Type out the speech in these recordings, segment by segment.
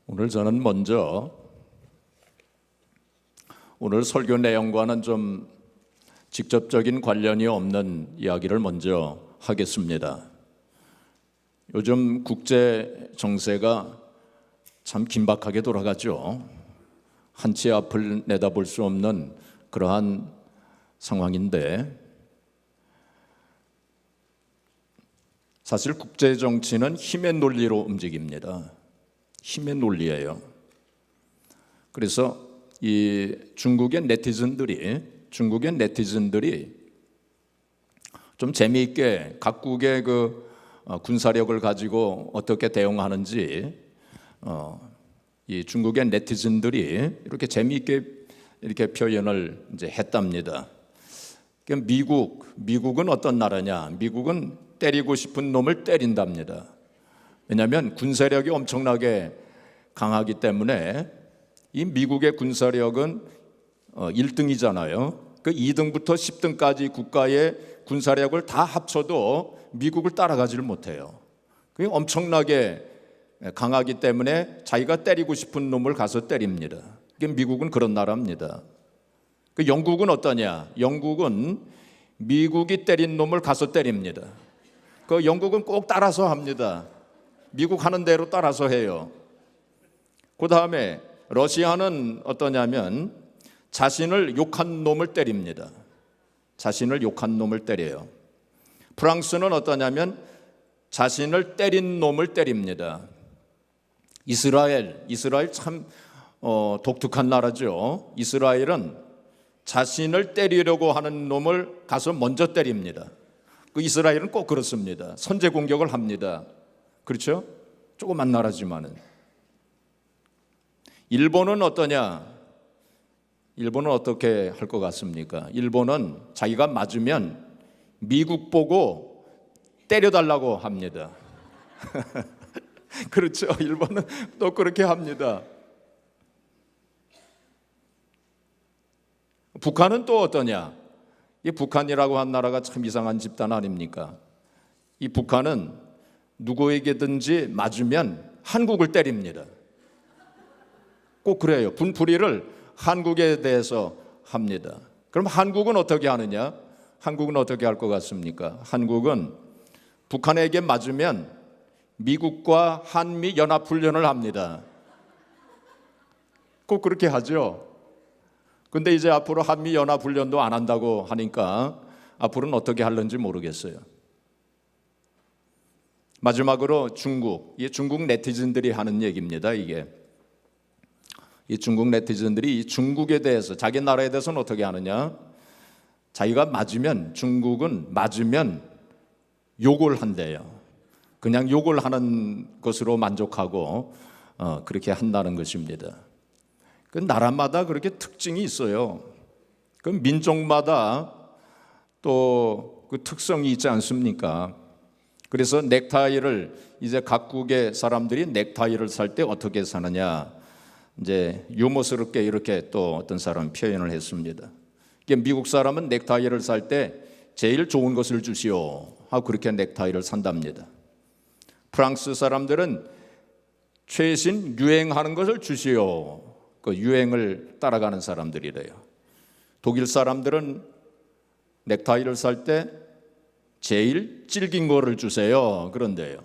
오늘 저는 먼저 오늘 설교 내용과는 좀 직접적인 관련이 없는 이야기를 먼저 하겠습니다. 요즘 국제 정세가 참 긴박하게 돌아가죠. 한치 앞을 내다볼 수 없는 그러한 상황인데, 사실 국제 정치는 힘의 논리로 움직입니다. 힘의 논리예요. 그래서 이 중국의 네티즌들이 좀 재미있게 각국의 그 군사력을 가지고 어떻게 대응하는지, 이 중국의 네티즌들이 이렇게 재미있게 이렇게 표현을 이제 했답니다. 미국은 어떤 나라냐? 미국은 때리고 싶은 놈을 때린답니다. 왜냐하면 군사력이 엄청나게 강하기 때문에 이 미국의 군사력은 1등이잖아요. 그 2등부터 10등까지 국가의 군사력을 다 합쳐도 미국을 따라가지를 못해요. 그게 엄청나게 강하기 때문에 자기가 때리고 싶은 놈을 가서 때립니다. 미국은 그런 나라입니다. 그 영국은 어떠냐? 영국은 미국이 때린 놈을 가서 때립니다. 그 영국은 꼭 따라서 합니다. 미국 하는 대로 따라서 해요. 그 다음에 러시아는 어떠냐면 자신을 욕한 놈을 때립니다. 자신을 욕한 놈을 때려요. 프랑스는 어떠냐면 자신을 때린 놈을 때립니다. 이스라엘 참 독특한 나라죠. 이스라엘은 자신을 때리려고 하는 놈을 가서 먼저 때립니다. 그 이스라엘은 꼭 그렇습니다. 선제 공격을 합니다. 그렇죠? 조그만 나라지만은. 일본은 어떠냐? 일본은 어떻게 할 것 같습니까? 일본은 자기가 맞으면 미국 보고 때려달라고 합니다. 그렇죠? 일본은 또 그렇게 합니다. 북한은 또 어떠냐? 이 북한이라고 한 나라가 참 이상한 집단 아닙니까? 이 북한은 누구에게든지 맞으면 한국을 때립니다. 꼭 그래요. 분풀이를 한국에 대해서 합니다. 그럼 한국은 어떻게 하느냐? 한국은 어떻게 할 것 같습니까? 한국은 북한에게 맞으면 미국과 한미 연합훈련을 합니다. 꼭 그렇게 하죠. 근데 이제 앞으로 한미 연합훈련도 안 한다고 하니까 앞으로는 어떻게 할는지 모르겠어요. 마지막으로 이 중국 네티즌들이 하는 얘기입니다. 이게 이 중국 네티즌들이 이 중국에 대해서, 자기 나라에 대해서는 어떻게 하느냐? 자기가 중국은 맞으면 욕을 한대요. 그냥 욕을 하는 것으로 만족하고 그렇게 한다는 것입니다. 그 나라마다 그렇게 특징이 있어요. 그 민족마다 또 그 특성이 있지 않습니까? 그래서 넥타이를 이제 각국의 사람들이 넥타이를 살 때 어떻게 사느냐, 이제 유머스럽게 이렇게 또 어떤 사람이 표현을 했습니다. 미국 사람은 넥타이를 살 때 제일 좋은 것을 주시오 하고 그렇게 넥타이를 산답니다. 프랑스 사람들은 최신 유행하는 것을 주시오. 그 유행을 따라가는 사람들이래요. 독일 사람들은 넥타이를 살 때 제일 질긴 거를 주세요. 그런데요.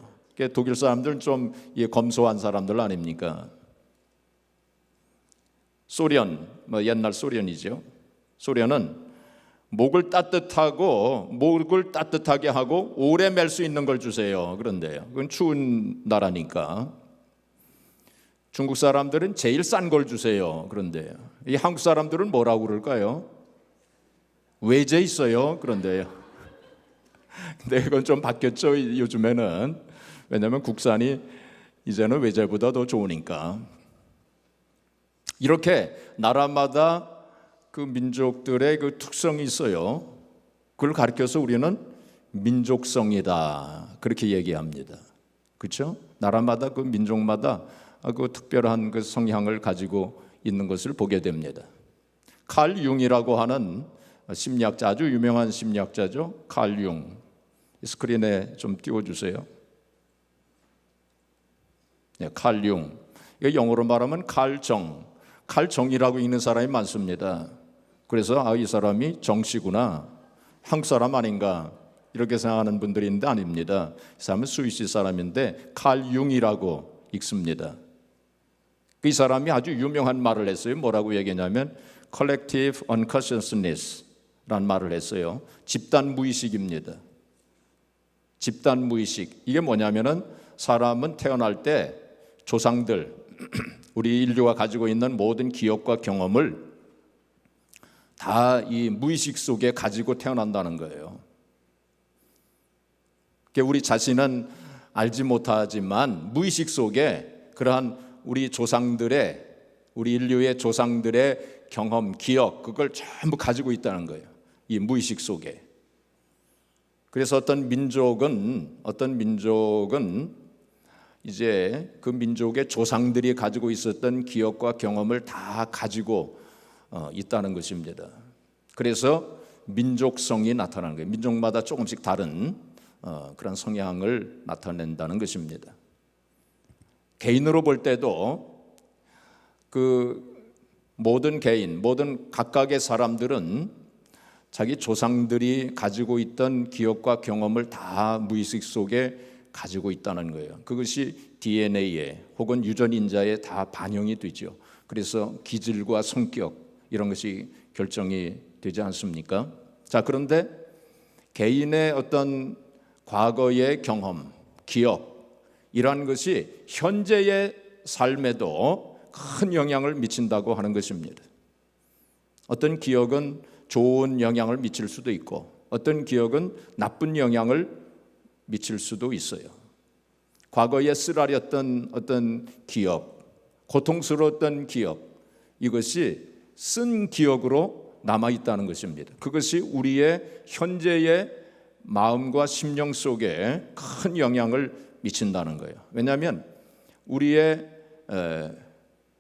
독일 사람들은 좀 검소한 사람들 아닙니까? 소련, 옛날 소련이죠. 소련은 목을 따뜻하게 하고 오래 맬 수 있는 걸 주세요. 그런데요. 그건 추운 나라니까. 중국 사람들은 제일 싼 걸 주세요. 그런데요. 이 한국 사람들은 뭐라고 그럴까요? 외제 있어요. 그런데요. 근데 이건 좀 바뀌었죠. 요즘에는. 왜냐하면 국산이 이제는 외제보다 더 좋으니까. 이렇게 나라마다 그 민족들의 그 특성이 있어요. 그걸 가르쳐서 우리는 민족성이다 그렇게 얘기합니다. 그렇죠? 나라마다 그 민족마다 그 특별한 그 성향을 가지고 있는 것을 보게 됩니다. 칼 융이라고 하는 심리학자, 아주 유명한 심리학자죠. 칼 융. 스크린에 좀 띄워주세요. 칼 융. 이거 영어로 말하면 칼정이라고 읽는 사람이 많습니다. 그래서 이 사람이 정씨구나, 한국 사람 아닌가 이렇게 생각하는 분들이 있는데 아닙니다. 이 사람은 스위스 사람인데 칼융이라고 읽습니다. 이 사람이 아주 유명한 말을 했어요. 뭐라고 얘기했냐면 Collective Unconsciousness 라는 말을 했어요. 집단 무의식입니다. 집단 무의식. 이게 뭐냐면은 사람은 태어날 때 조상들, 우리 인류가 가지고 있는 모든 기억과 경험을 다 이 무의식 속에 가지고 태어난다는 거예요. 우리 자신은 알지 못하지만 무의식 속에 그러한 우리 조상들의, 우리 인류의 조상들의 경험, 기억, 그걸 전부 가지고 있다는 거예요. 이 무의식 속에. 그래서 어떤 민족은 이제 그 민족의 조상들이 가지고 있었던 기억과 경험을 다 가지고 있다는 것입니다. 그래서 민족성이 나타나는 거예요. 민족마다 조금씩 다른 그런 성향을 나타낸다는 것입니다. 개인으로 볼 때도 그 모든 개인, 모든 각각의 사람들은 자기 조상들이 가지고 있던 기억과 경험을 다 무의식 속에 가지고 있다는 거예요. 그것이 DNA에 혹은 유전인자에 다 반영이 되죠. 그래서 기질과 성격 이런 것이 결정이 되지 않습니까? 자, 그런데 개인의 어떤 과거의 경험, 기억 이러한 것이 현재의 삶에도 큰 영향을 미친다고 하는 것입니다. 어떤 기억은 좋은 영향을 미칠 수도 있고 어떤 기억은 나쁜 영향을 미칠 수도 있어요. 과거에 쓰라렸던 어떤 기억, 고통스러웠던 기억, 이것이 쓴 기억으로 남아있다는 것입니다. 그것이 우리의 현재의 마음과 심령 속에 큰 영향을 미친다는 거예요. 왜냐하면 우리의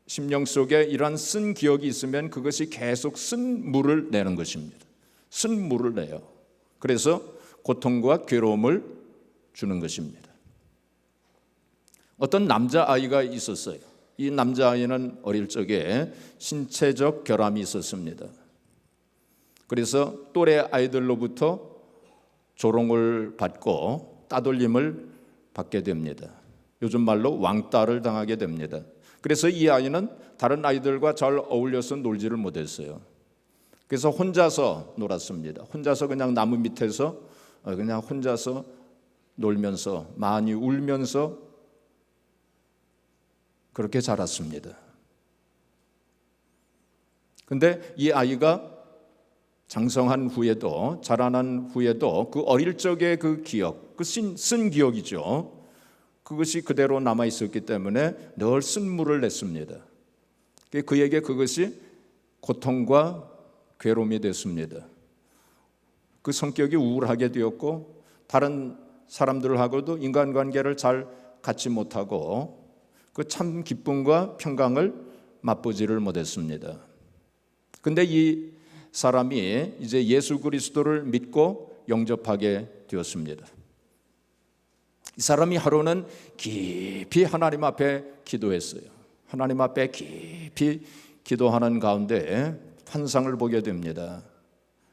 심령 속에 이러한 쓴 기억이 있으면 그것이 계속 쓴 물을 내는 것입니다. 쓴 물을 내요. 그래서 고통과 괴로움을 주는 것입니다. 어떤 남자아이가 있었어요. 이 남자아이는 어릴 적에 신체적 결함이 있었습니다. 그래서 또래 아이들로부터 조롱을 받고 따돌림을 받게 됩니다. 요즘 말로 왕따를 당하게 됩니다. 그래서 이 아이는 다른 아이들과 잘 어울려서 놀지를 못했어요. 그래서 혼자서 놀았습니다. 혼자서 그냥 나무 밑에서 그냥 혼자서 놀면서 많이 울면서 그렇게 자랐습니다. 근데 이 아이가 장성한 후에도, 자라난 후에도 그 어릴 적의 그 기억, 그 쓴 기억이죠. 그것이 그대로 남아 있었기 때문에 늘 쓴물을 냈습니다. 그에게 그것이 고통과 괴로움이 됐습니다. 그 성격이 우울하게 되었고 다른 사람들하고도 인간관계를 잘 갖지 못하고 그 참 기쁨과 평강을 맛보지를 못했습니다. 근데 이 사람이 이제 예수 그리스도를 믿고 영접하게 되었습니다. 이 사람이 하루는 깊이 하나님 앞에 기도했어요. 하나님 앞에 깊이 기도하는 가운데 환상을 보게 됩니다.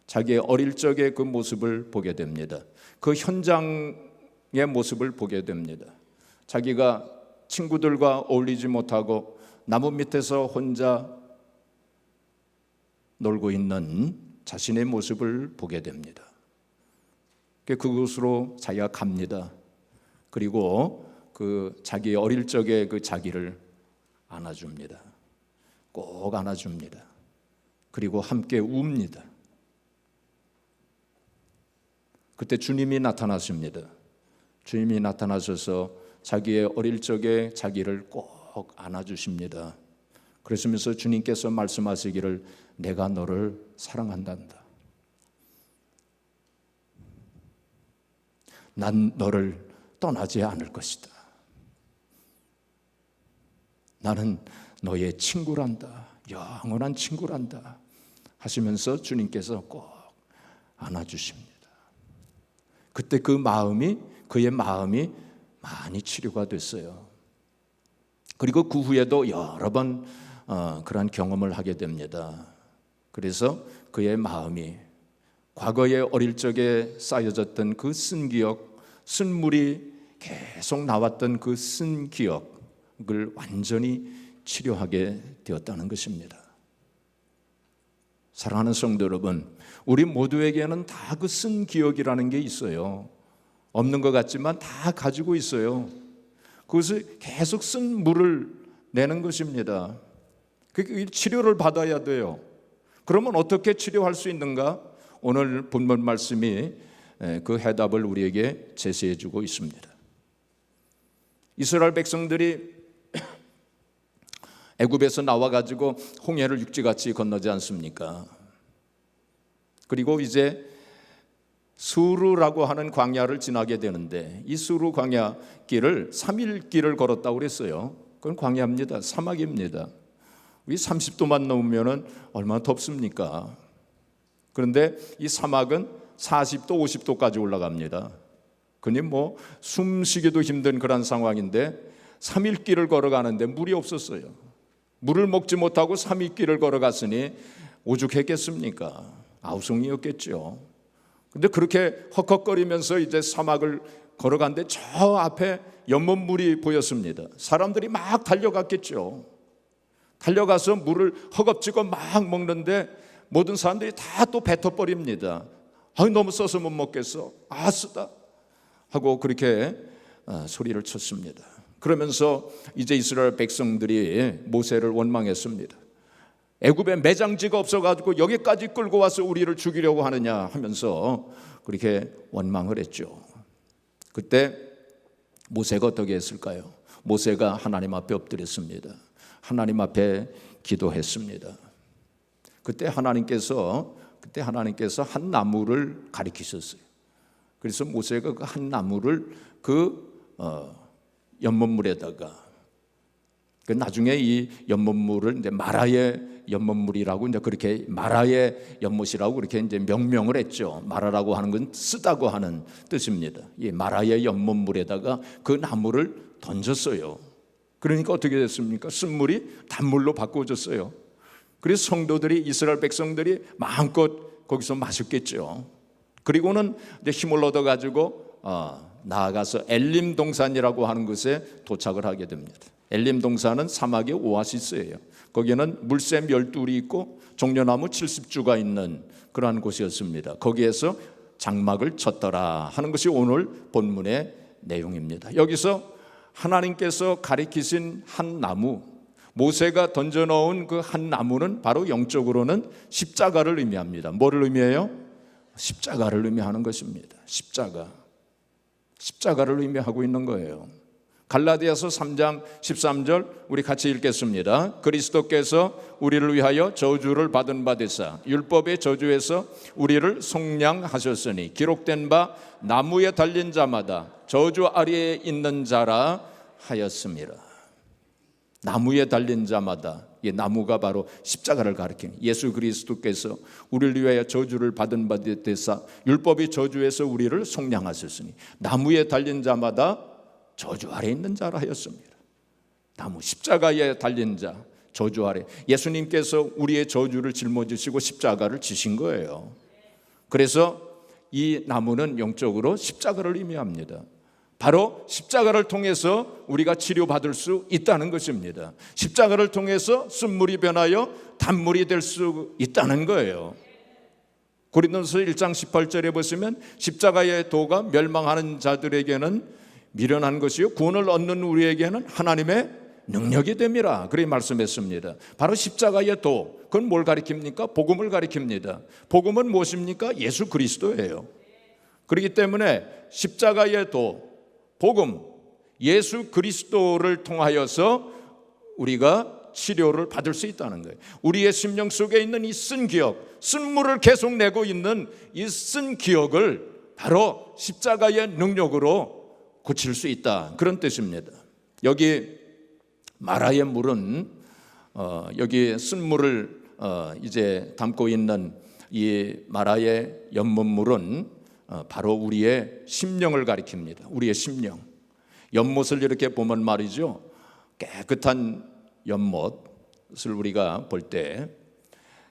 자기의 어릴 적의 그 모습을 보게 됩니다. 그 현장의 모습을 보게 됩니다. 자기가 친구들과 어울리지 못하고 나무 밑에서 혼자 놀고 있는 자신의 모습을 보게 됩니다. 그곳으로 자기가 갑니다. 그리고 그 자기 어릴 적의 그 자기를 안아줍니다. 꼭 안아줍니다. 그리고 함께 웁니다. 그때 주님이 나타나십니다. 주님이 나타나셔서 자기의 어릴 적의 자기를 꼭 안아주십니다. 그러시면서 주님께서 말씀하시기를 내가 너를 사랑한단다. 난 너를 떠나지 않을 것이다. 나는 너의 친구란다. 영원한 친구란다. 하시면서 주님께서 꼭 안아주십니다. 그때 그의 마음이 많이 치료가 됐어요. 그리고 그 후에도 여러 번 그러한 경험을 하게 됩니다. 그래서 그의 마음이 과거에 어릴 적에 쌓여졌던 그 쓴 기억, 쓴물이 계속 나왔던 그 쓴 기억을 완전히 치료하게 되었다는 것입니다. 사랑하는 성도 여러분, 우리 모두에게는 다 그 쓴 기억이라는 게 있어요. 없는 것 같지만 다 가지고 있어요. 그것을 계속 쓴 물을 내는 것입니다. 그 치료를 받아야 돼요. 그러면 어떻게 치료할 수 있는가? 오늘 본문 말씀이 그 해답을 우리에게 제시해 주고 있습니다. 이스라엘 백성들이 애굽에서 나와가지고 홍해를 육지같이 건너지 않습니까? 그리고 이제 수르라고 하는 광야를 지나게 되는데 이 수르 광야 길을 3일 길을 걸었다고 그랬어요. 그건 광야입니다. 사막입니다. 이 30도만 넘으면 얼마나 덥습니까? 그런데 이 사막은 40도, 50도까지 올라갑니다. 그니 뭐 숨쉬기도 힘든 그런 상황인데 3일 길을 걸어가는데 물이 없었어요. 물을 먹지 못하고 3일 길을 걸어갔으니 오죽했겠습니까? 아우성이었겠죠. 근데 그렇게 헉헉거리면서 이제 사막을 걸어갔는데 저 앞에 연못물이 보였습니다. 사람들이 막 달려갔겠죠. 달려가서 물을 허겁지겁 막 먹는데 모든 사람들이 다 또 뱉어버립니다. 너무 써서 못 먹겠어. 쓰다 하고 그렇게 소리를 쳤습니다. 그러면서 이제 이스라엘 백성들이 모세를 원망했습니다. 애굽에 매장지가 없어가지고 여기까지 끌고 와서 우리를 죽이려고 하느냐 하면서 그렇게 원망을 했죠. 그때 모세가 어떻게 했을까요? 모세가 하나님 앞에 엎드렸습니다. 하나님 앞에 기도했습니다. 그때 하나님께서 한 나무를 가리키셨어요. 그래서 모세가 그 한 나무를 연못물에다가 나중에 이 연못물을 이제 마라의 연못물이라고 이제 그렇게 마라의 연못이라고 그렇게 이제 명명을 했죠. 마라라고 하는 건 쓰다고 하는 뜻입니다. 이 마라의 연못물에다가 그 나무를 던졌어요. 그러니까 어떻게 됐습니까? 쓴물이 단물로 바꿔졌어요. 그래서 성도들이 이스라엘 백성들이 마음껏 거기서 마셨겠죠. 그리고는 이제 힘을 얻어 가지고 나아가서 엘림 동산이라고 하는 곳에 도착을 하게 됩니다. 엘림 동산은 사막의 오아시스예요. 거기에는 물샘 12이 있고 종려나무 70주가 있는 그러한 곳이었습니다. 거기에서 장막을 쳤더라 하는 것이 오늘 본문의 내용입니다. 여기서 하나님께서 가리키신 한 나무, 모세가 던져놓은 그 한 나무는 바로 영적으로는 십자가를 의미합니다. 뭐를 의미해요? 십자가를 의미하는 것입니다. 십자가를 의미하고 있는 거예요. 갈라디아서 3장 13절 우리 같이 읽겠습니다. 그리스도께서 우리를 위하여 저주를 받은 바 되사 율법의 저주에서 우리를 속량하셨으니 기록된 바 나무에 달린 자마다 저주 아래에 있는 자라 하였습니다. 나무에 달린 자마다, 이 나무가 바로 십자가를 가리키는 예수 그리스도께서 우리를 위하여 저주를 받은 바 되사 율법의 저주에서 우리를 속량하셨으니 나무에 달린 자마다 저주 아래 있는 자라 하였습니다. 나무 십자가에 달린 자, 저주 아래. 예수님께서 우리의 저주를 짊어지시고 십자가를 지신 거예요. 그래서 이 나무는 영적으로 십자가를 의미합니다. 바로 십자가를 통해서 우리가 치료받을 수 있다는 것입니다. 십자가를 통해서 쓴물이 변하여 단물이 될 수 있다는 거예요. 고린도서 1장 18절에 보시면 십자가의 도가 멸망하는 자들에게는 미련한 것이요 구원을 얻는 우리에게는 하나님의 능력이 됨이라 그렇게 말씀했습니다. 바로 십자가의 도, 그건 뭘 가리킵니까? 복음을 가리킵니다. 복음은 무엇입니까? 예수 그리스도예요. 그렇기 때문에 십자가의 도, 복음, 예수 그리스도를 통하여서 우리가 치료를 받을 수 있다는 거예요. 우리의 심령 속에 있는 이 쓴 기억, 쓴물을 계속 내고 있는 이 쓴 기억을 바로 십자가의 능력으로 고칠 수 있다, 그런 뜻입니다. 여기 마라의 물은 여기 쓴물을 이제 담고 있는 이 마라의 연못물은 바로 우리의 심령을 가리킵니다. 우리의 심령. 연못을 이렇게 보면 말이죠, 깨끗한 연못을 우리가 볼 때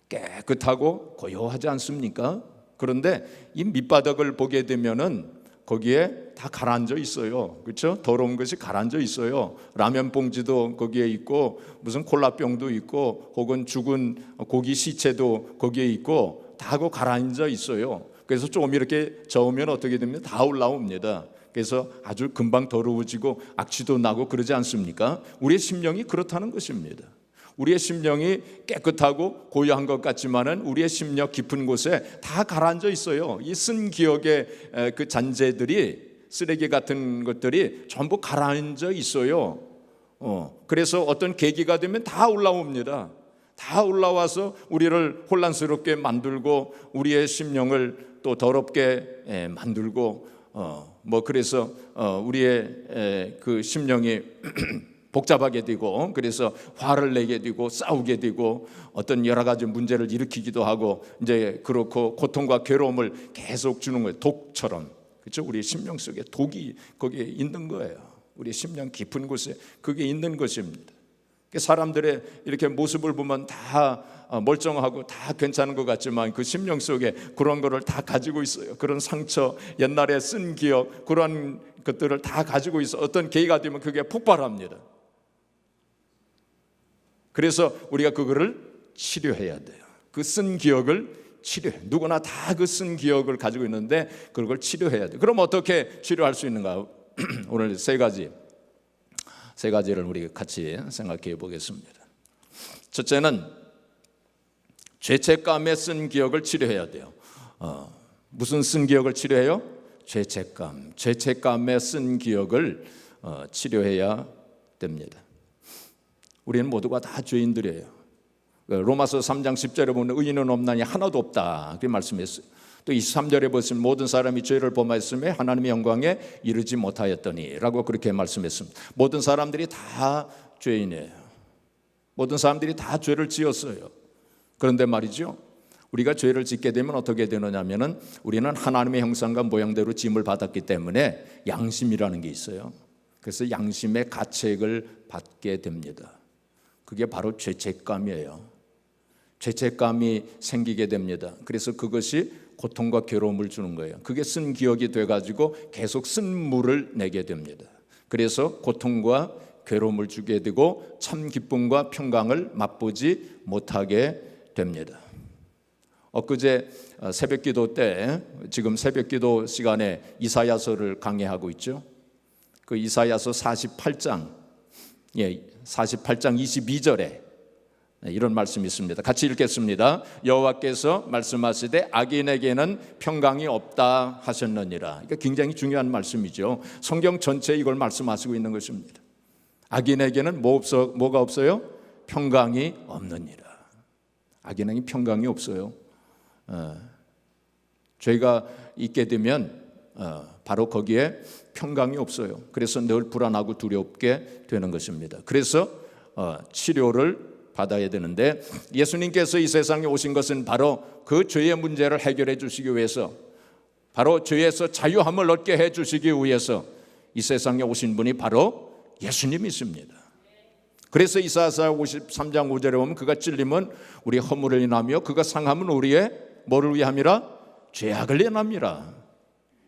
깨끗하고 고요하지 않습니까? 그런데 이 밑바닥을 보게 되면은 거기에 다 가라앉아 있어요. 그렇죠? 더러운 것이 가라앉아 있어요. 라면 봉지도 거기에 있고 무슨 콜라병도 있고 혹은 죽은 고기 시체도 거기에 있고 다 하고 가라앉아 있어요. 그래서 조금 이렇게 저으면 어떻게 됩니까? 다 올라옵니다. 그래서 아주 금방 더러워지고 악취도 나고 그러지 않습니까? 우리의 심령이 그렇다는 것입니다. 우리의 심령이 깨끗하고 고요한 것 같지만은 우리의 심령 깊은 곳에 다 가라앉아 있어요. 이 쓴 기억의 그 잔재들이, 쓰레기 같은 것들이 전부 가라앉아 있어요. 그래서 어떤 계기가 되면 다 올라옵니다. 다 올라와서 우리를 혼란스럽게 만들고 우리의 심령을 또 더럽게 만들고 그래서 우리의 그 심령이 복잡하게 되고 그래서 화를 내게 되고 싸우게 되고 어떤 여러 가지 문제를 일으키기도 하고 이제 그렇고 고통과 괴로움을 계속 주는 거예요. 독처럼. 그렇죠? 우리 심령 속에 독이 거기에 있는 거예요. 우리 심령 깊은 곳에 그게 있는 것입니다. 사람들의 이렇게 모습을 보면 다 멀쩡하고 다 괜찮은 것 같지만 그 심령 속에 그런 거를 다 가지고 있어요. 그런 상처, 옛날에 쓴 기억, 그런 것들을 다 가지고 있어. 어떤 계기가 되면 그게 폭발합니다. 그래서 우리가 그거를 치료해야 돼요. 그 쓴 기억을 치료해. 누구나 다 그 쓴 기억을 가지고 있는데 그걸 치료해야 돼요. 그럼 어떻게 치료할 수 있는가? 오늘 세 가지를 우리 같이 생각해 보겠습니다. 첫째는 죄책감에 쓴 기억을 치료해야 돼요. 무슨 쓴 기억을 치료해요? 죄책감에 쓴 기억을 치료해야 됩니다. 우리는 모두가 다 죄인들이에요. 로마서 3장 10절에 보면 의인은 없나니 하나도 없다 그렇게 말씀했어요. 또 23절에 보시면 모든 사람이 죄를 범하였으며 하나님의 영광에 이르지 못하였더니 라고 그렇게 말씀했습니다. 모든 사람들이 다 죄인이에요. 모든 사람들이 다 죄를 지었어요. 그런데 말이죠, 우리가 죄를 짓게 되면 어떻게 되느냐면은 우리는 하나님의 형상과 모양대로 지음을 받았기 때문에 양심이라는 게 있어요. 그래서 양심의 가책을 받게 됩니다. 그게 바로 죄책감이에요. 죄책감이 생기게 됩니다. 그래서 그것이 고통과 괴로움을 주는 거예요. 그게 쓴 기억이 돼가지고 계속 쓴물을 내게 됩니다. 그래서 고통과 괴로움을 주게 되고 참 기쁨과 평강을 맛보지 못하게 됩니다. 엊그제 새벽기도 때, 지금 새벽기도 시간에 이사야서를 강해하고 있죠. 그 이사야서 48장 22절에 이런 말씀이 있습니다. 같이 읽겠습니다. 여호와께서 말씀하시되 악인에게는 평강이 없다 하셨느니라. 이게 굉장히 중요한 말씀이죠. 성경 전체에 이걸 말씀하시고 있는 것입니다. 악인에게는 뭐가 없어요? 평강이 없느니라. 악인에게 평강이 없어요. 죄가 있게 되면 바로 거기에 평강이 없어요. 그래서 늘 불안하고 두렵게 되는 것입니다. 그래서 치료를 받아야 되는데 예수님께서 이 세상에 오신 것은 바로 그 죄의 문제를 해결해 주시기 위해서, 바로 죄에서 자유함을 얻게 해 주시기 위해서 이 세상에 오신 분이 바로 예수님이십니다. 그래서 이사야 53장 5절에 보면 그가 찔림은 우리 허물을 인하며 그가 상함은 우리의 뭐를 위함이라? 죄악을 인함이라.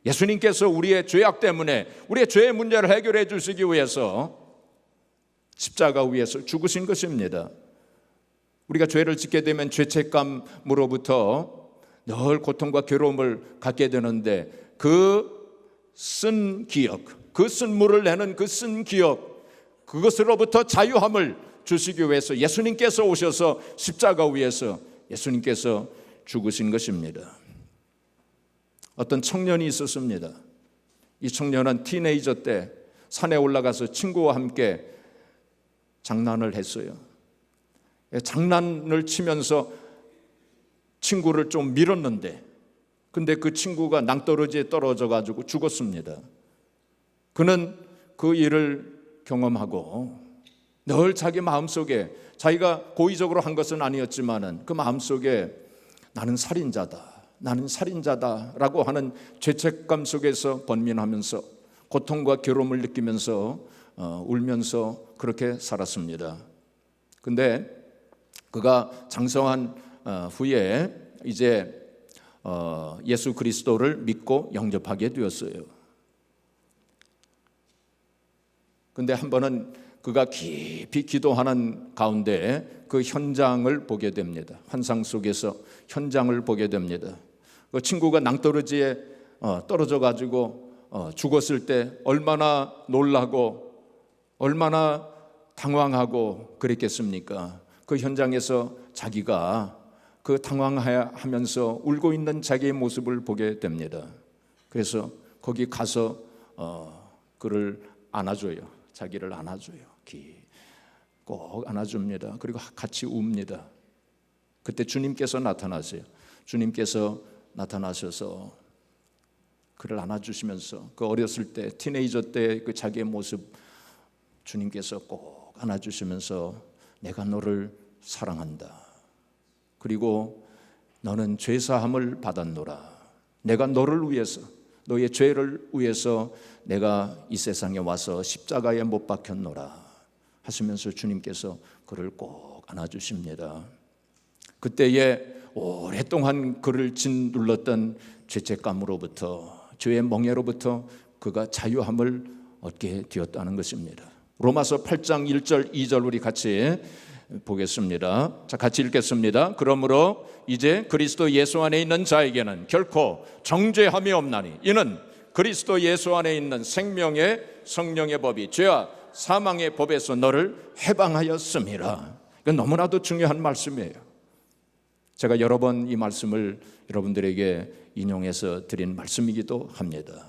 예수님께서 우리의 죄악 때문에 우리의 죄의 문제를 해결해 주시기 위해서 십자가 위에서 죽으신 것입니다. 우리가 죄를 짓게 되면 죄책감으로부터 늘 고통과 괴로움을 갖게 되는데 그 쓴 기억, 그 쓴물을 내는 그 쓴 기억, 그것으로부터 자유함을 주시기 위해서 예수님께서 오셔서 십자가 위에서 예수님께서 죽으신 것입니다. 어떤 청년이 있었습니다. 이 청년은 티네이저 때 산에 올라가서 친구와 함께 장난을 했어요. 장난을 치면서 친구를 좀 밀었는데 근데 그 친구가 낭떠러지에 떨어져 가지고 죽었습니다. 그는 그 일을 경험하고 늘 자기 마음속에, 자기가 고의적으로 한 것은 아니었지만은 그 마음속에 나는 살인자다라고 하는 죄책감 속에서 번민하면서 고통과 괴로움을 느끼면서 울면서 그렇게 살았습니다. 근데 그가 장성한 후에 이제 예수 그리스도를 믿고 영접하게 되었어요. 근데 한 번은 그가 깊이 기도하는 가운데 그 현장을 보게 됩니다. 환상 속에서 현장을 보게 됩니다. 그 친구가 낭떠러지에 떨어져 가지고 죽었을 때 얼마나 놀라고 얼마나 당황하고 그랬겠습니까? 그 현장에서 자기가 그 당황하면서 울고 있는 자기의 모습을 보게 됩니다. 그래서 거기 가서 그를 안아줘요. 자기를 안아줘요. 꼭 안아줍니다. 그리고 같이 웁니다. 그때 주님께서 나타나세요. 주님께서 나타나셔서 그를 안아주시면서 그 어렸을 때 티네이저 때 그 자기의 모습 주님께서 꼭 안아주시면서 내가 너를 사랑한다. 그리고 너는 죄사함을 받았노라. 내가 너를 위해서 너의 죄를 위해서 내가 이 세상에 와서 십자가에 못 박혔노라 하시면서 주님께서 그를 꼭 안아주십니다. 그때에 오랫동안 그를 짓눌렀던 죄책감으로부터 죄의 멍에로부터 그가 자유함을 얻게 되었다는 것입니다. 로마서 8장 1절 2절 우리 같이 보겠습니다. 자, 같이 읽겠습니다. 그러므로 이제 그리스도 예수 안에 있는 자에게는 결코 정죄함이 없나니 이는 그리스도 예수 안에 있는 생명의 성령의 법이 죄와 사망의 법에서 너를 해방하였음이라. 이건 너무나도 중요한 말씀이에요. 제가 여러 번 이 말씀을 여러분들에게 인용해서 드린 말씀이기도 합니다.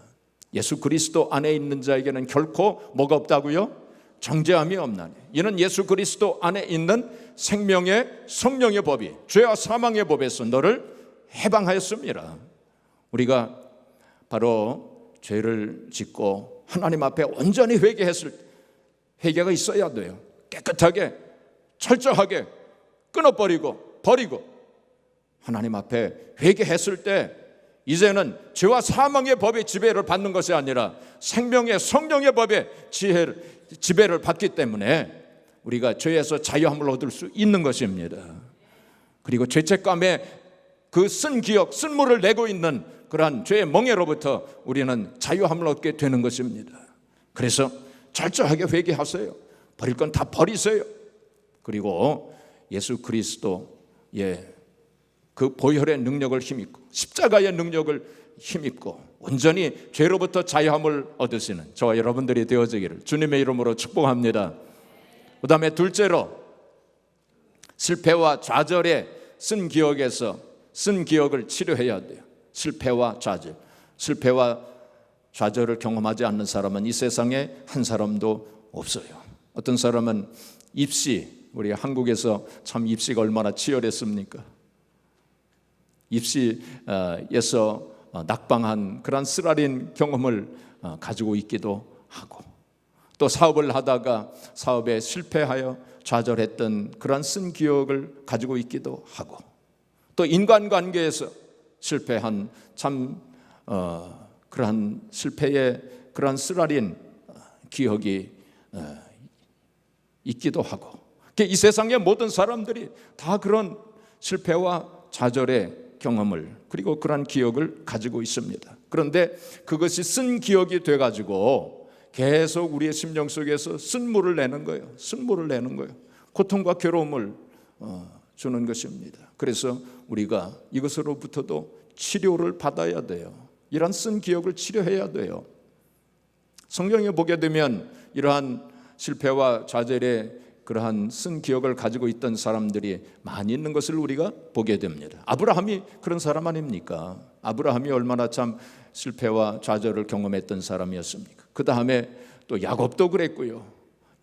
예수 그리스도 안에 있는 자에게는 결코 뭐가 없다고요? 정죄함이 없나니 이는 예수 그리스도 안에 있는 생명의 성령의 법이 죄와 사망의 법에서 너를 해방하였습니다. 우리가 바로 죄를 짓고 하나님 앞에 온전히 회개했을 때 회개가 있어야 돼요. 깨끗하게 철저하게 끊어버리고 버리고 하나님 앞에 회개했을 때 이제는 죄와 사망의 법의 지배를 받는 것이 아니라 생명의 성령의 법의 지배를 받기 때문에 우리가 죄에서 자유함을 얻을 수 있는 것입니다. 그리고 죄책감에 그 쓴 기억, 쓴물을 내고 있는 그러한 죄의 멍에로부터 우리는 자유함을 얻게 되는 것입니다. 그래서 철저하게 회개하세요. 버릴 건 다 버리세요. 그리고 예수 그리스도의 그 보혈의 능력을 힘입고 십자가의 능력을 힘입고 온전히 죄로부터 자유함을 얻으시는 저와 여러분들이 되어지기를 주님의 이름으로 축복합니다. 그 다음에 둘째로 실패와 좌절의 쓴 기억에서 쓴 기억을 치료해야 돼요. 실패와 좌절을 경험하지 않는 사람은 이 세상에 한 사람도 없어요. 어떤 사람은 우리 한국에서 참 입시가 얼마나 치열했습니까? 입시에서 낙방한 그런 쓰라린 경험을 가지고 있기도 하고 또 사업을 하다가 사업에 실패하여 좌절했던 그런 쓴 기억을 가지고 있기도 하고 또 인간관계에서 실패한 참 그러한 실패의 그러한 쓰라린 기억이 있기도 하고 이 세상의 모든 사람들이 다 그런 실패와 좌절의 경험을 그리고 그런 기억을 가지고 있습니다. 그런데 그것이 쓴 기억이 돼가지고 계속 우리의 심령 속에서 쓴물을 내는 거예요. 쓴물을 내는 거예요. 고통과 괴로움을 주는 것입니다. 그래서 우리가 이것으로부터도 치료를 받아야 돼요. 이러한 쓴 기억을 치료해야 돼요. 성경에 보게 되면 이러한 실패와 좌절의 그러한 쓴 기억을 가지고 있던 사람들이 많이 있는 것을 우리가 보게 됩니다. 아브라함이 그런 사람 아닙니까? 아브라함이 얼마나 참 실패와 좌절을 경험했던 사람이었습니까? 그 다음에 또 야곱도 그랬고요.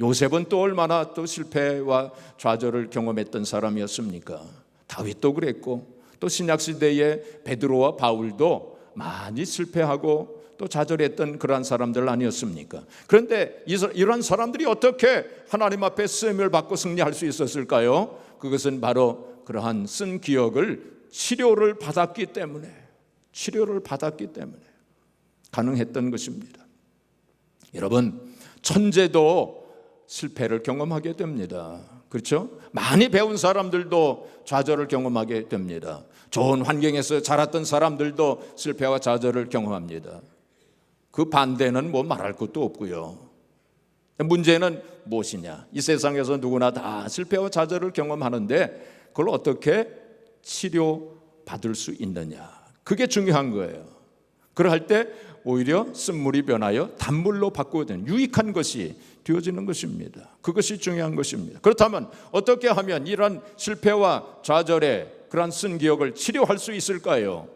요셉은 또 얼마나 또 실패와 좌절을 경험했던 사람이었습니까? 다윗도 그랬고 또 신약시대의 베드로와 바울도 많이 실패하고 또 좌절했던 그러한 사람들 아니었습니까? 그런데 이러한 사람들이 어떻게 하나님 앞에 쓰임을 받고 승리할 수 있었을까요? 그것은 바로 그러한 쓴 기억을 치료를 받았기 때문에 가능했던 것입니다. 여러분, 천재도 실패를 경험하게 됩니다. 그렇죠? 많이 배운 사람들도 좌절을 경험하게 됩니다. 좋은 환경에서 자랐던 사람들도 실패와 좌절을 경험합니다. 그 반대는 뭐 말할 것도 없고요. 문제는 무엇이냐? 이 세상에서 누구나 다 실패와 좌절을 경험하는데 그걸 어떻게 치료받을 수 있느냐? 그게 중요한 거예요. 그럴 때 오히려 쓴물이 변하여 단물로 바꾸어지는 유익한 것이 되어지는 것입니다. 그것이 중요한 것입니다. 그렇다면 어떻게 하면 이런 실패와 좌절의 그러한 쓴 기억을 치료할 수 있을까요?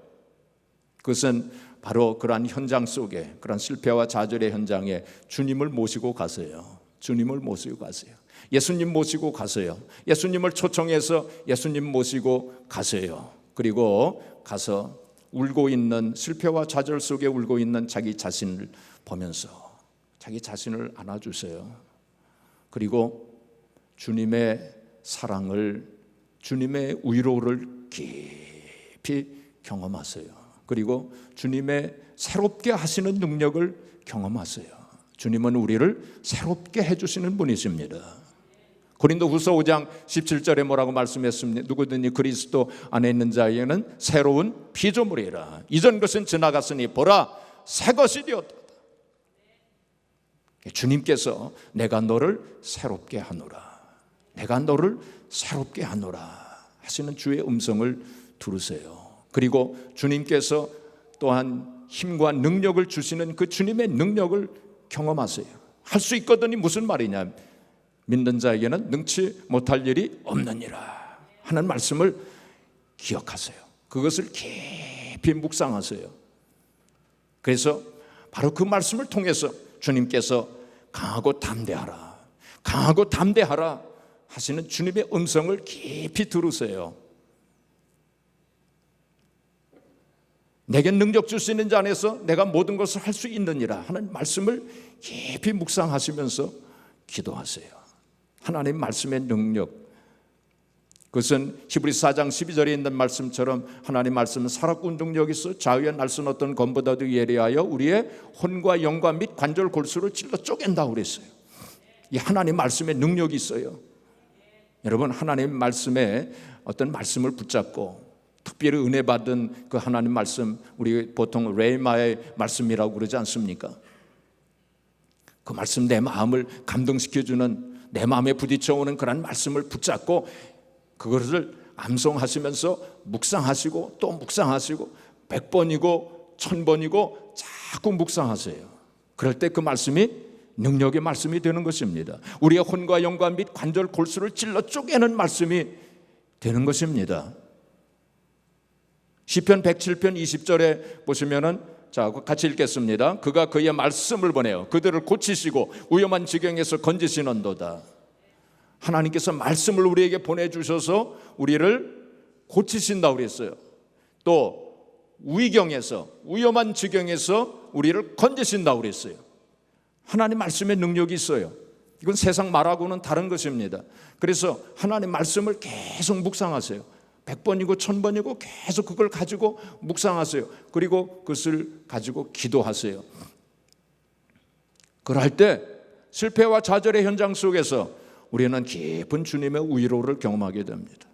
그것은 바로 그러한 현장 속에, 그러한 실패와 좌절의 현장에 주님을 모시고 가세요. 주님을 모시고 가세요. 예수님 모시고 가세요. 예수님을 초청해서 예수님 모시고 가세요. 그리고 가서 울고 있는, 실패와 좌절 속에 울고 있는 자기 자신을 보면서 자기 자신을 안아주세요. 그리고 주님의 사랑을, 주님의 위로를 깊이 경험하세요. 그리고 주님의 새롭게 하시는 능력을 경험하세요. 주님은 우리를 새롭게 해주시는 분이십니다. 고린도후서 5장 17절에 뭐라고 말씀했습니까? 누구든지 그리스도 안에 있는 자에게는 새로운 피조물이라. 이전 것은 지나갔으니 보라 새 것이 되었다. 주님께서 내가 너를 새롭게 하노라, 내가 너를 새롭게 하노라 하시는 주의 음성을 들으세요. 그리고 주님께서 또한 힘과 능력을 주시는 그 주님의 능력을 경험하세요. 할 수 있거든이 무슨 말이냐? 믿는 자에게는 능치 못할 일이 없느니라 하는 말씀을 기억하세요. 그것을 깊이 묵상하세요. 그래서 바로 그 말씀을 통해서 주님께서 강하고 담대하라, 강하고 담대하라 하시는 주님의 음성을 깊이 들으세요. 내게 능력 줄 수 있는 자 안에서 내가 모든 것을 할 수 있느니라 하는 말씀을 깊이 묵상하시면서 기도하세요. 하나님 말씀의 능력, 그것은 히브리서 4장 12절에 있는 말씀처럼 하나님 말씀은 살았고 능력이 있어 자유의 날선 어떤 검보다도 예리하여 우리의 혼과 영과 및 관절 골수를 찔러 쪼갠다고 그랬어요. 이 하나님 말씀의 능력이 있어요. 여러분, 하나님 말씀에 어떤 말씀을 붙잡고 특별히 은혜 받은 그 하나님 말씀, 우리 보통 레마의 말씀이라고 그러지 않습니까? 그 말씀, 내 마음을 감동시켜주는, 내 마음에 부딪혀오는 그런 말씀을 붙잡고 그것을 암송하시면서 묵상하시고 또 묵상하시고 100번이고 1000번이고 자꾸 묵상하세요. 그럴 때 그 말씀이 능력의 말씀이 되는 것입니다. 우리의 혼과 영과 및 관절 골수를 찔러 쪼개는 말씀이 되는 것입니다. 시편 107편 20절에 보시면은, 자, 같이 읽겠습니다. 그가 그의 말씀을 보내요 그들을 고치시고 위험한 지경에서 건지시는도다. 하나님께서 말씀을 우리에게 보내주셔서 우리를 고치신다고 그랬어요. 또 위경에서, 위험한 지경에서 우리를 건지신다고 그랬어요. 하나님 말씀의 능력이 있어요. 이건 세상 말하고는 다른 것입니다. 그래서 하나님 말씀을 계속 묵상하세요. 100번이고 1000번이고 계속 그걸 가지고 묵상하세요. 그리고 그것을 가지고 기도하세요. 그럴 때 실패와 좌절의 현장 속에서 우리는 깊은 주님의 위로를 경험하게 됩니다.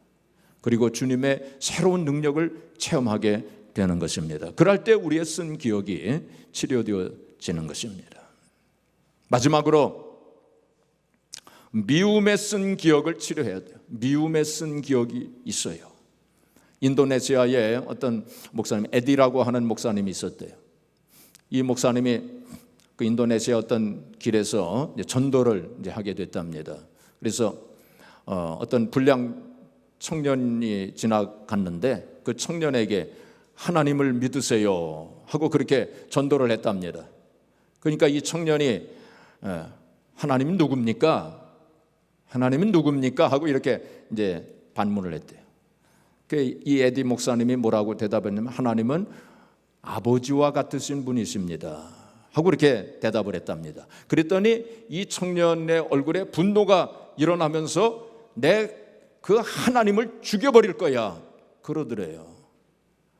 그리고 주님의 새로운 능력을 체험하게 되는 것입니다. 그럴 때 우리의 쓴 기억이 치료되어지는 것입니다. 마지막으로 미움에 쓴 기억을 치료해야 돼요. 미움에 쓴 기억이 있어요. 인도네시아에 어떤 목사님, 에디라고 하는 목사님이 있었대요. 이 목사님이 그 인도네시아 어떤 길에서 전도를 하게 됐답니다. 그래서 어떤 불량 청년이 지나갔는데 그 청년에게 하나님을 믿으세요 하고 그렇게 전도를 했답니다. 그러니까 이 청년이 하나님은 누굽니까? 하나님은 누굽니까? 하고 이렇게 이제 반문을 했대요. 이 에디 목사님이 뭐라고 대답했냐면 하나님은 아버지와 같으신 분이십니다 하고 이렇게 대답을 했답니다. 그랬더니 이 청년의 얼굴에 분노가 일어나면서 내 그 하나님을 죽여버릴 거야 그러더래요.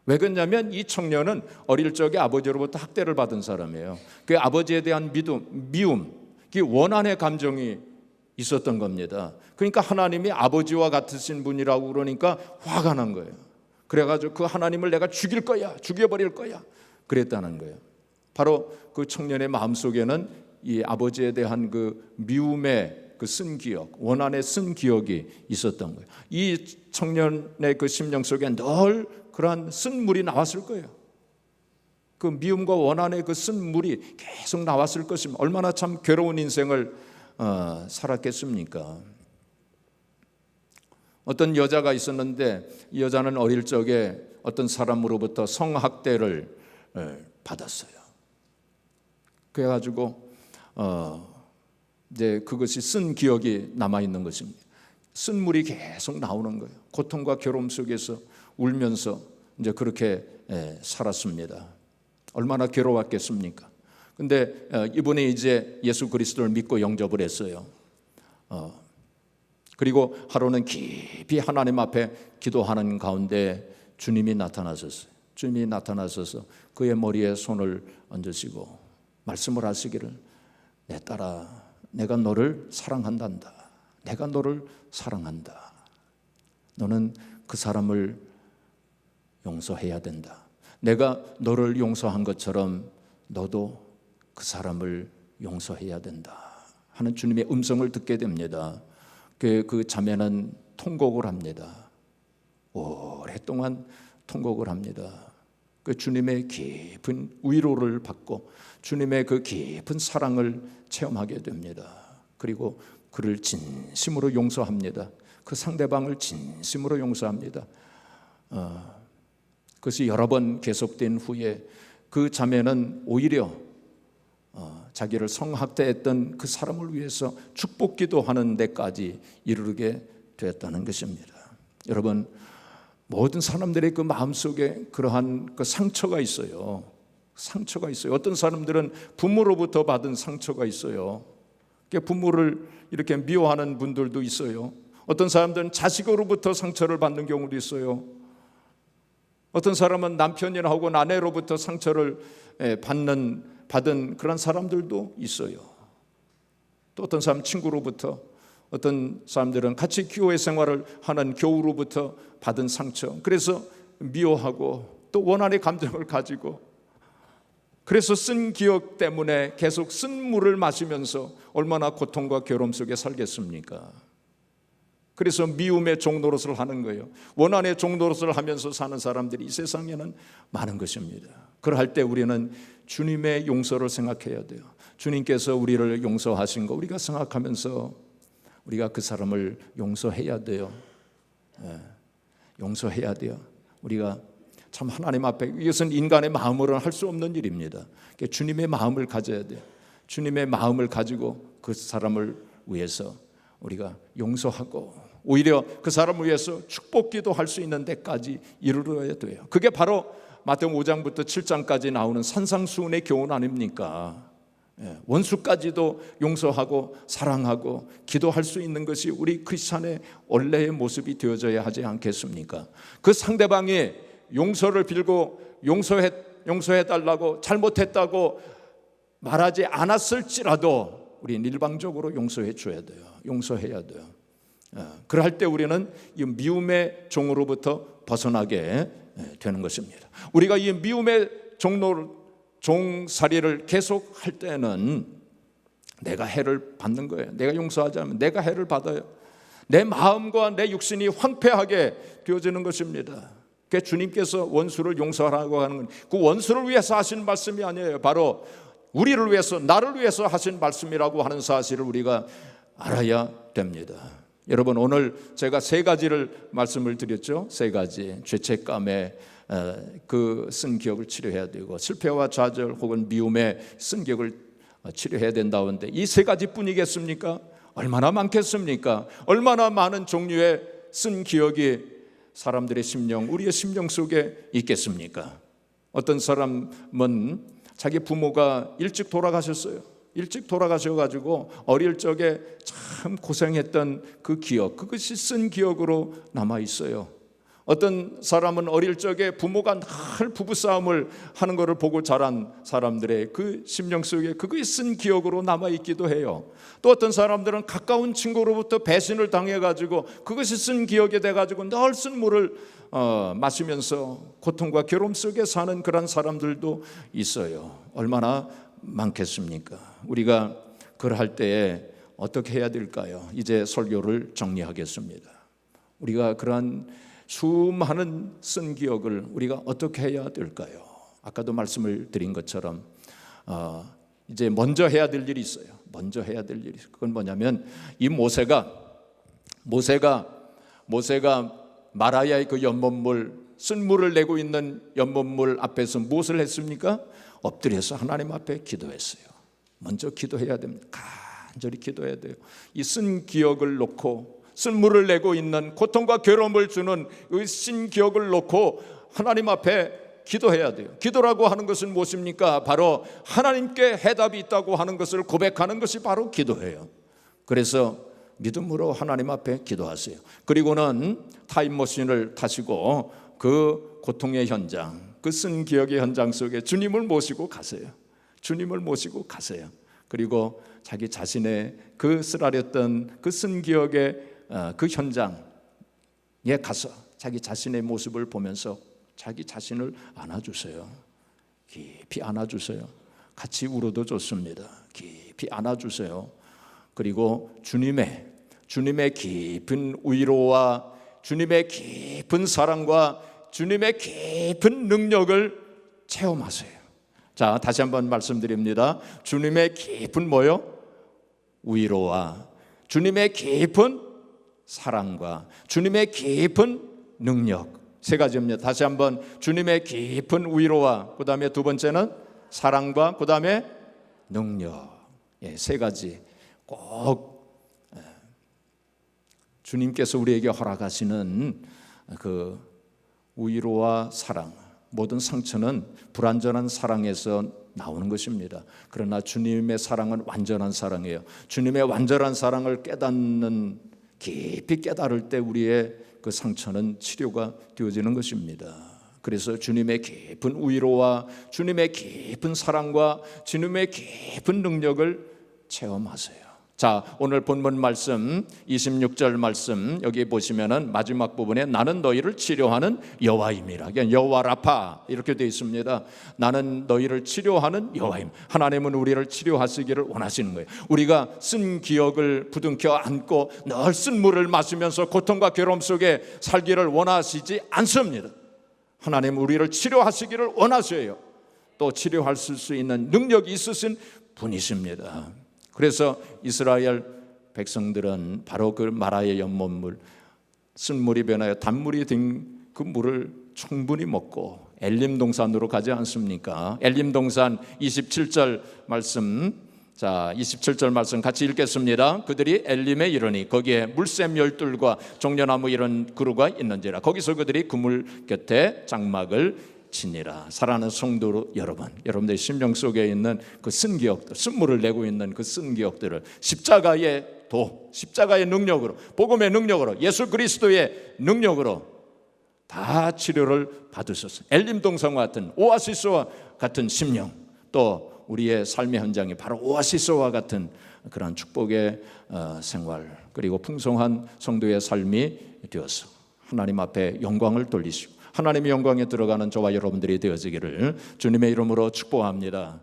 왜 그러냐면 이 청년은 어릴 적에 아버지로부터 학대를 받은 사람이에요. 그 아버지에 대한 미움, 그게 원한의 감정이 있었던 겁니다. 그러니까 하나님이 아버지와 같으신 분이라고 그러니까 화가 난 거예요. 그래가지고 그 하나님을 내가 죽일 거야, 죽여버릴 거야, 그랬다는 거예요. 바로 그 청년의 마음속에는 이 아버지에 대한 그 미움의 그 쓴 기억, 원한의 쓴 기억이 있었던 거예요. 이 청년의 그 심령 속에 늘 그러한 쓴 물이 나왔을 거예요. 그 미움과 원한의 그 쓴 물이 계속 나왔을 것입니다. 얼마나 참 괴로운 인생을 살았겠습니까? 어떤 여자가 있었는데 이 여자는 어릴 적에 어떤 사람으로부터 성학대를 받았어요. 그래가지고 이제 그것이 쓴 기억이 남아 있는 것입니다. 쓴 물이 계속 나오는 거예요. 고통과 괴로움 속에서 울면서 이제 그렇게 살았습니다. 얼마나 괴로웠겠습니까? 근데 이분이 이제 예수 그리스도를 믿고 영접을 했어요. 그리고 하루는 깊이 하나님 앞에 기도하는 가운데 주님이 나타나셨어요. 주님이 나타나셔서 그의 머리에 손을 얹으시고 말씀을 하시기를, 내 딸아, 내가 너를 사랑한단다. 내가 너를 사랑한다. 너는 그 사람을 용서해야 된다. 내가 너를 용서한 것처럼 너도 그 사람을 용서해야 된다 하는 주님의 음성을 듣게 됩니다. 그 자매는 통곡을 합니다. 오랫동안 통곡을 합니다. 그 주님의 깊은 위로를 받고 주님의 그 깊은 사랑을 체험하게 됩니다. 그리고 그를 진심으로 용서합니다. 그 상대방을 진심으로 용서합니다. 그것이 여러 번 계속된 후에 그 자매는 오히려 자기를 성학대했던 그 사람을 위해서 축복기도 하는 데까지 이르게 되었다는 것입니다. 여러분, 모든 사람들의 그 마음속에 그러한 그 상처가 있어요. 상처가 있어요. 어떤 사람들은 부모로부터 받은 상처가 있어요. 부모를 이렇게 미워하는 분들도 있어요. 어떤 사람들은 자식으로부터 상처를 받는 경우도 있어요. 어떤 사람은 남편이나 혹은 아내로부터 상처를 받은 그런 사람들도 있어요. 또 어떤 사람 친구로부터, 어떤 사람들은 같이 교회 생활을 하는 교우로부터 받은 상처, 그래서 미워하고 또 원한의 감정을 가지고, 그래서 쓴 기억 때문에 계속 쓴 물을 마시면서 얼마나 고통과 괴로움 속에 살겠습니까? 그래서 미움의 종노릇을 하는 거예요. 원한의 종노릇을 하면서 사는 사람들이 이 세상에는 많은 것입니다. 그럴 때 우리는 주님의 용서를 생각해야 돼요. 주님께서 우리를 용서하신 거 우리가 생각하면서 우리가 그 사람을 용서해야 돼요. 용서해야 돼요. 우리가 참 하나님 앞에, 이것은 인간의 마음으로는 할 수 없는 일입니다. 주님의 마음을 가져야 돼요. 주님의 마음을 가지고 그 사람을 위해서 우리가 용서하고 오히려 그 사람을 위해서 축복기도 할 수 있는 데까지 이르러야 돼요. 그게 바로 마태복음 5장부터 7장까지 나오는 산상수훈의 교훈 아닙니까? 원수까지도 용서하고 사랑하고 기도할 수 있는 것이 우리 크리스찬의 원래의 모습이 되어져야 하지 않겠습니까? 그 상대방이 용서를 빌고 용서해달라고 잘못했다고 말하지 않았을지라도 우리는 일방적으로 용서해 줘야 돼요. 용서해야 돼요. 그럴 때 우리는 이 미움의 종으로부터 벗어나게 되는 것입니다. 우리가 이 미움의 종살이를 계속 할 때는 내가 해를 받는 거예요. 내가 용서하지 않으면 내가 해를 받아요. 내 마음과 내 육신이 황폐하게 되어지는 것입니다. 그 주님께서 원수를 용서하라고 하는 건 그 원수를 위해서 하신 말씀이 아니에요. 바로 우리를 위해서, 나를 위해서 하신 말씀이라고 하는 사실을 우리가 알아야 됩니다. 여러분, 오늘 제가 세 가지를 말씀을 드렸죠. 세 가지. 죄책감에 그 쓴 기억을 치료해야 되고, 실패와 좌절 혹은 미움의 쓴 기억을 치료해야 된다는데 이 세 가지뿐이겠습니까? 얼마나 많겠습니까? 얼마나 많은 종류의 쓴 기억이 사람들의 심령, 우리의 심령 속에 있겠습니까? 어떤 사람은 자기 부모가 일찍 돌아가셨어요. 일찍 돌아가셔가지고 어릴 적에 참 고생했던 그 기억, 그것이 쓴 기억으로 남아 있어요. 어떤 사람은 어릴 적에 부모가 늘 부부싸움을 하는 것을 보고 자란 사람들의 그 심령 속에 그것이 쓴 기억으로 남아있기도 해요. 또 어떤 사람들은 가까운 친구로부터 배신을 당해가지고 그것이 쓴 기억이 돼가지고 늘 쓴물을 마시면서 고통과 괴로움 속에 사는 그런 사람들도 있어요. 얼마나 많겠습니까? 우리가 그럴 때에 어떻게 해야 될까요? 이제 설교를 정리하겠습니다. 우리가 그러한 수많은 쓴 기억을 우리가 어떻게 해야 될까요? 아까도 말씀을 드린 것처럼 이제 먼저 해야 될 일이 있어요. 먼저 해야 될 일이 있어요. 그건 뭐냐면 이 모세가 마라야의 그 연못물, 쓴물을 내고 있는 연못물 앞에서 무엇을 했습니까? 엎드려서 하나님 앞에 기도했어요. 먼저 기도해야 됩니다. 간절히 기도해야 돼요. 이 쓴 기억을 놓고, 쓴물을 내고 있는 고통과 괴로움을 주는 이 쓴 기억을 놓고 하나님 앞에 기도해야 돼요. 기도라고 하는 것은 무엇입니까? 바로 하나님께 해답이 있다고 하는 것을 고백하는 것이 바로 기도예요. 그래서 믿음으로 하나님 앞에 기도하세요. 그리고는 타임머신을 타시고 그 고통의 현장, 그 쓴 기억의 현장 속에 주님을 모시고 가세요. 주님을 모시고 가세요. 그리고 자기 자신의 그 쓰라렸던 그 쓴 기억의 그 현장에 가서 자기 자신의 모습을 보면서 자기 자신을 안아주세요. 깊이 안아주세요. 같이 울어도 좋습니다. 깊이 안아주세요. 그리고 주님의 깊은 위로와 주님의 깊은 사랑과 주님의 깊은 능력을 체험하세요. 자, 다시 한번 말씀드립니다. 주님의 깊은 뭐요? 위로와 주님의 깊은 사랑과 주님의 깊은 능력, 세 가지입니다. 다시 한번 주님의 깊은 위로와 그 다음에 두 번째는 사랑과 그 다음에 능력, 세 가지 꼭 주님께서 우리에게 허락하시는 그 위로와 사랑, 모든 상처는 불완전한 사랑에서 나오는 것입니다. 그러나 주님의 사랑은 완전한 사랑이에요. 주님의 완전한 사랑을 깨닫는, 깊이 깨달을 때 우리의 그 상처는 치료가 되어지는 것입니다. 그래서 주님의 깊은 위로와 주님의 깊은 사랑과 주님의 깊은 능력을 체험하세요. 자, 오늘 본문 말씀 26절 말씀 여기 보시면은 마지막 부분에 나는 너희를 치료하는 여호와임이라. 여호와 라파 이렇게 되어 있습니다. 나는 너희를 치료하는 여호와임. 하나님은 우리를 치료하시기를 원하시는 거예요. 우리가 쓴 기억을 부둥켜 안고 늘 쓴 물을 마시면서 고통과 괴로움 속에 살기를 원하시지 않습니다. 하나님은 우리를 치료하시기를 원하셔요. 또 치료하실 수 있는 능력이 있으신 분이십니다. 그래서 이스라엘 백성들은 바로 그 마라의 연못물, 쓴물이 변하여 단물이 된 그 물을 충분히 먹고 엘림 동산으로 가지 않습니까? 엘림 동산 27절 말씀, 자 27절 말씀 같이 읽겠습니다. 그들이 엘림에 이르니 거기에 물샘 열둘과 종려나무 이런 그루가 있는지라. 거기서 그들이 그 물 곁에 장막을 치니라. 사랑하는 성도 여러분, 여러분들의 심령 속에 있는 그 쓴 기억들, 쓴물을 내고 있는 그 쓴 기억들을 십자가의 십자가의 능력으로, 복음의 능력으로, 예수 그리스도의 능력으로 다 치료를 받으셨어요. 엘림 동산과 같은, 오아시스와 같은 심령, 또 우리의 삶의 현장이 바로 오아시스와 같은 그런 축복의 생활, 그리고 풍성한 성도의 삶이 되어서 하나님 앞에 영광을 돌리시고 하나님의 영광에 들어가는 저와 여러분들이 되어지기를 주님의 이름으로 축복합니다.